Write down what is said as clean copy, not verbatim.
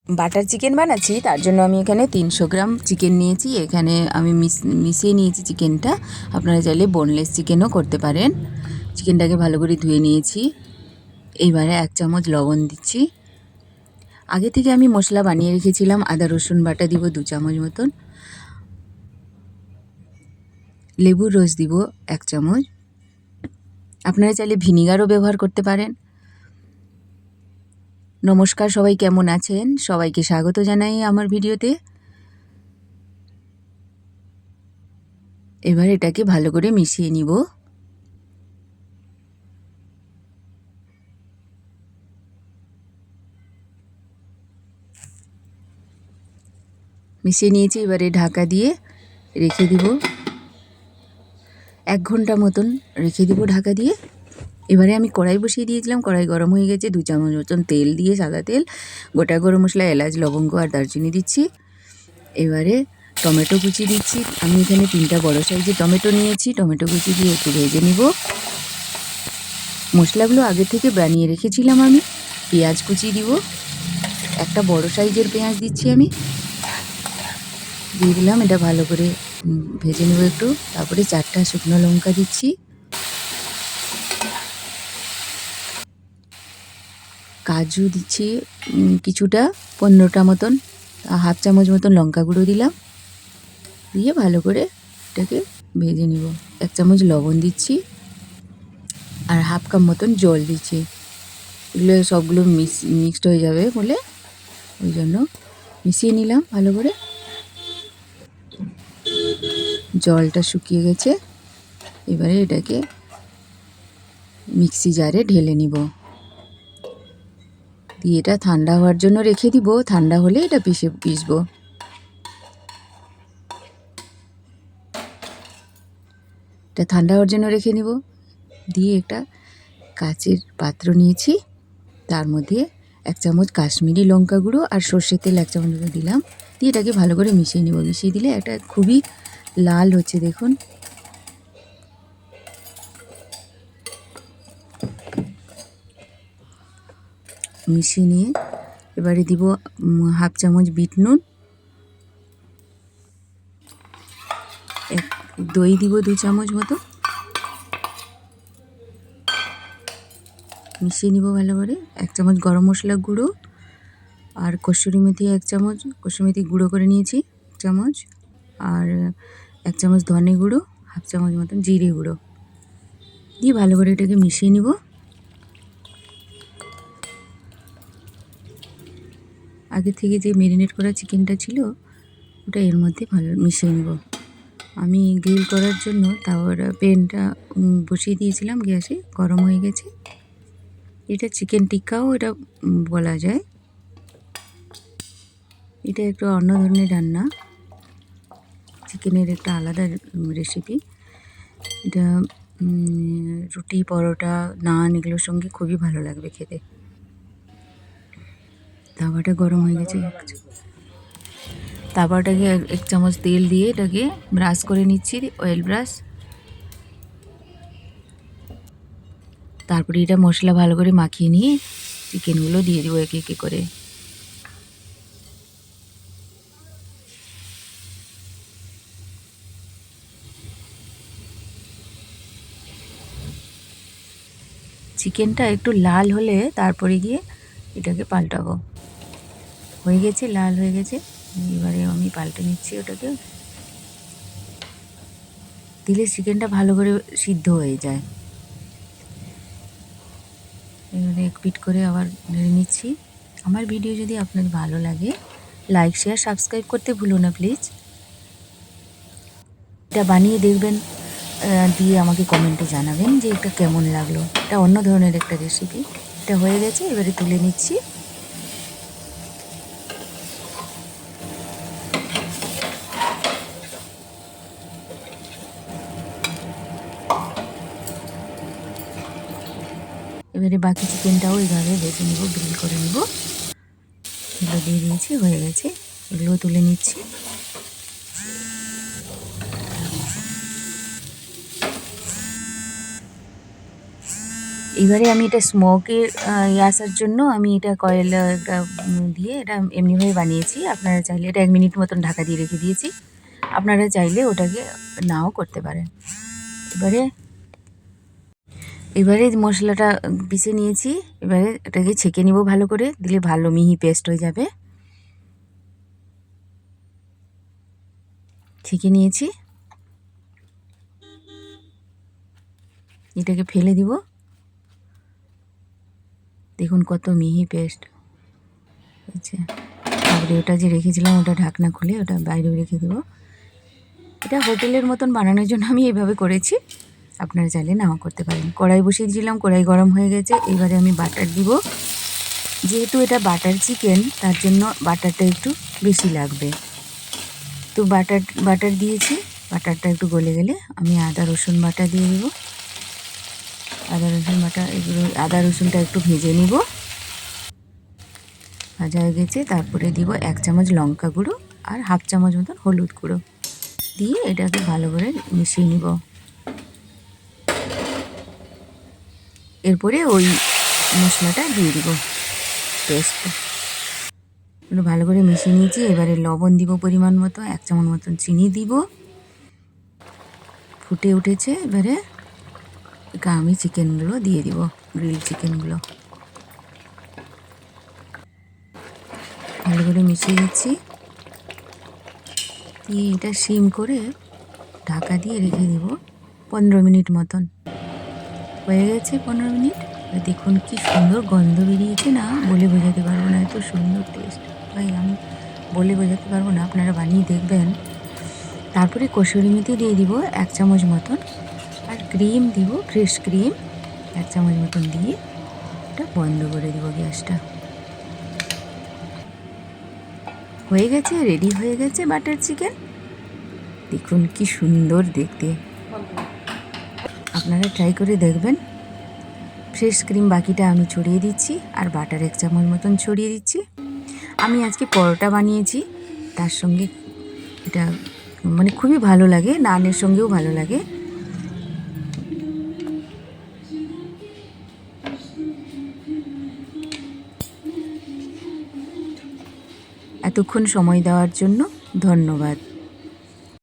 Butter chicken বানাচ্ছি, তার জন্য আমি এখানে 300 গ্রাম চিকেন নিয়েছি। এখানে আমি মিশিয়ে নিয়েছি চিকেনটা। আপনারা চাইলে বোনলেস চিকেনও করতে পারেন। চিকেনটাকে ভালো করে ধুয়ে নিয়েছি। এইবারে 1 চামচ লবণ দিচ্ছি। আগে থেকে আমি মশলা বানিয়ে রেখেছিলাম। আদা রসুন বাটা দিব 2 চামচ মতন। লেবুর রস দিব 1 চামচ। আপনারা চাইলে ভিনিগারও ব্যবহার করতে পারেন। নমস্কার, সবাই কেমন আছেন? সবাইকে স্বাগত জানাই আমার ভিডিওতে। এবার এটাকে ভালো করে মিশিয়ে নিব। মিশিয়ে নিয়েছি। এবারে ঢাকা দিয়ে রেখে দিব। 1 ঘন্টা মতন রেখে দিব ঢাকা দিয়ে। এবারে আমি কড়াই বসিয়ে দিয়েছিলাম। কড়াই গরম হয়ে গেছে। 2 চামচ মতন তেল দিয়ে, সাদা তেল, গোটা গরম মশলা, এলাচ, লবঙ্গ আর দারচিনি দিচ্ছি। এবারে টমেটো কুচি দিচ্ছি। আমি এখানে 3টা বড় সাইজের টমেটো নিয়েছি। টমেটো কুচি দিয়ে একটু ভেজে নিব। মশলাগুলো আগে থেকে বানিয়ে রেখেছিলাম আমি। পেঁয়াজ কুচি দিব। একটা বড় সাইজের পেঁয়াজ দিচ্ছি আমি। দিয়ে দিলাম। এটা ভালো করে ভেজে নেব একটু। তারপরে 4টা শুকনো লঙ্কা দিচ্ছি। কাজু দিচ্ছি কিছুটা, 15টা মতন। হাফ চামচ মতন লঙ্কা গুঁড়ো দিলাম। দিয়ে ভালো করে এটাকে ভেজে নিব। 1 চামচ লবণ দিচ্ছি আর হাফ কাপ মতন জল দিচ্ছি। এগুলো সবগুলো মিক্সড হয়ে যাবে বলে ওই জন্য মিশিয়ে নিলাম ভালো করে। জলটা শুকিয়ে গেছে। এবারে এটাকে মিক্সি জারে ঢেলে নিব। দিয়ে এটা ঠান্ডা হওয়ার জন্য রেখে দিব। ঠান্ডা হলে এটা পিসবো। এটা ঠান্ডা হওয়ার জন্য রেখে নিব। দিয়ে একটা কাচের পাত্র নিয়েছি। তার মধ্যে 1 চামচ কাশ্মীরি লঙ্কা গুঁড়ো আর সর্ষের তেল 1 চামচ মতো দিলাম। দিয়ে এটাকে ভালো করে মিশিয়ে নিব। মিশিয়ে দিলে এটা খুবই লাল হচ্ছে, দেখুন। মিশিয়ে নিয়ে এবারে দিব হাফ চামচ বিট নুন, দই দিব 2 চামচ মতো। মিশিয়ে নিব ভালো করে। 1 চামচ গরম মশলা গুঁড়ো আর কসুরি মেথি 1 চামচ, কসুরি মেথি গুঁড়ো করে নিয়েছি 1 চামচ। আর 1 চামচ ধনে গুঁড়ো, হাফ চামচ মতন জিরে গুঁড়ো দিয়ে ভালো করে এটাকে মিশিয়ে নিব। আগে থেকে যে ম্যারিনেট করা চিকেনটা ছিল ওটা এর মধ্যে ভালো মিশিয়ে নিব। আমি গ্রিল করার জন্য তাওয়ার প্যানটা বসিয়ে দিয়েছিলাম গ্যাসে, গরম হয়ে গেছে। এটা চিকেন টিক্কাও এটা বলা যায়। এটা একটু অন্য ধরনের রান্না, চিকেনের একটা আলাদা রেসিপি। এটা রুটি, পরোটা, নান এগুলোর সঙ্গে খুবই ভালো লাগবে খেতে। তাওয়াটা গরম হয়ে গেছে। তাওয়াটাকে 1 চামচ তেল দিয়ে এটাকে ব্রাশ করে নিচ্ছি, অয়েল ব্রাশ। তারপরে এটা মশলা ভালো করে মাখিয়ে নিয়ে চিকেনগুলো দিয়ে দেবো একে একে করে। চিকেনটা একটু লাল হলে তারপরে গিয়ে এটাকে পাল্টাবো। হয়ে গেছে, লাল হয়ে গেছে। এবারে আমি পাল্টে নিচ্ছি ওটাকে। দিলে চিকেনটা ভালো করে সিদ্ধ হয়ে যায়। এবারে এক পিট করে আবার নেড়ে নিচ্ছি। আমার ভিডিও যদি আপনার ভালো লাগে, লাইক, শেয়ার, সাবস্ক্রাইব করতে ভুলো না প্লিজ। এটা বানিয়ে দেখবেন, দিয়ে আমাকে কমেন্টে জানাবেন যে এটা কেমন লাগলো। এটা অন্য ধরনের একটা রেসিপি। এটা হয়ে গেছে, এবারে তুলে নিচ্ছি। এবারে বাকি চিকেনটাও এইভাবে ভেজে নেব, গ্রিল করে নেব। এগুলো দিয়ে দিয়েছি, হয়ে গেছে। এগুলোও তুলে নিচ্ছি। এবারে আমি এটা স্মোকের আসার জন্য আমি এটা কয়লা দিয়ে এটা এমনিভাবে বানিয়েছি। আপনারা চাইলে এটা 1 মিনিট মতন ঢাকা দিয়ে রেখে দিয়েছি। আপনারা চাইলে ওটাকে নাও করতে পারেন। এবারে মশলাটা পিষে নিয়েছি। এবারে এটাকে ছেঁকে নিব ভালো করে, দিলে ভালো মিহি পেস্ট হয়ে যাবে। ছেঁকে নিয়েছি, এটাকে ফেলে দিব। দেখুন কত মিহি পেস্ট হয়েছে। তারপরে ওটা যে রেখেছিলাম ওটা ঢাকনা খুলে ওটা বাইরে রেখে দেবো। এটা হোটেলের মতন বানানোর জন্য আমি এইভাবে করেছি, আপনারা চাইলে নাও করতে পারেন। কড়াই বসিয়ে দিয়েছিলাম, কড়াই গরম হয়ে গেছে। এবারে আমি বাটার দিব। যেহেতু এটা বাটার চিকেন, তার জন্য বাটারটা একটু বেশি লাগবে। তো বাটার দিয়েছি। বাটারটা একটু গলে গেলে আমি আদা রসুন বাটা দিয়ে দেবো। আদা রসুন বাটা এগুলো, আদা রসুনটা একটু ভেজে নিব। ভাজা হয়ে গেছে। তারপরে দিব 1 চামচ লঙ্কা গুঁড়ো আর 1/2 চামচ মতন হলুদ গুঁড়ো দিয়ে এটাকে ভালো করে মিশিয়ে নিব। এরপরে ওই মশলাটা দিয়ে দিব, পেস্টটা ভালো করে মিশিয়ে নিয়েছি। এবারে লবণ দিব পরিমাণ মতো, 1 চামচ মতন চিনি দিব। ফুটে উঠেছে। এবারে আমি চিকেনগুলো দিয়ে দিব, গ্রিল চিকেনগুলো ভালো করে মিশিয়ে দিচ্ছি। দিয়ে এটা সিম করে ঢাকা দিয়ে রেখে দিব 15 মিনিট মতন। হয়ে গেছে 15 মিনিট। দেখুন কি সুন্দর গন্ধ বেরিয়েছে না, বলে বোঝাতে পারবো না, এত সুন্দর টেস্ট। ভাই আমি বলে বোঝাতে পারবো না, আপনারা বানিয়ে দেখবেন। তারপরে কসুরি মেথি দিয়ে দিব 1 চামচ মতন, আর ক্রিম দিব, ফ্রেশ ক্রিম 1 চামচ মতন দিয়ে এটা বন্ধ করে দিব গ্যাসটা। হয়ে গেছে, রেডি হয়ে গেছে বাটার চিকেন। দেখুন কি সুন্দর দেখতে, আপনারা ট্রাই করে দেখবেন। ফ্রেশ ক্রিম বাকিটা আমি ছড়িয়ে দিচ্ছি, আর বাটার 1 চামচ মতন ছড়িয়ে দিচ্ছি। আমি আজকে পরোটা বানিয়েছি, তার সঙ্গে এটা মানে খুবই ভালো লাগে, নানের সঙ্গেও ভালো লাগে। এতক্ষণ সময় দেওয়ার জন্য ধন্যবাদ।